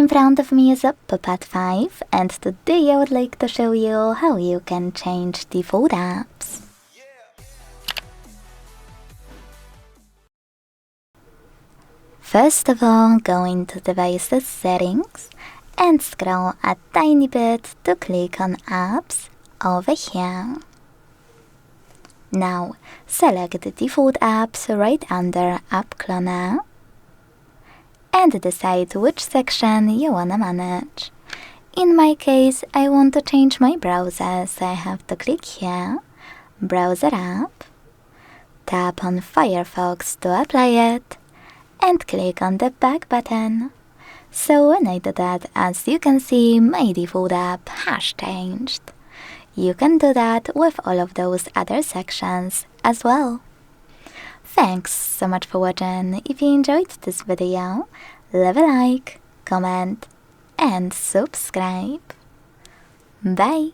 In front of me is OPPO Pad 5, and today I would like to show you how you can change default apps. First of all, go into Devices Settings and scroll a tiny bit to click on Apps over here. Now, select the default apps right under App Cloner and decide which section you wanna manage. In my case, I want to change my browser, so I have to click here, Browser App, tap on Firefox to apply it, and click on the back button. So when I do that, as you can see, my default app has changed. You can do that with all of those other sections as well. Thanks so much for watching. If you enjoyed this video, leave a like, comment, and subscribe. Bye!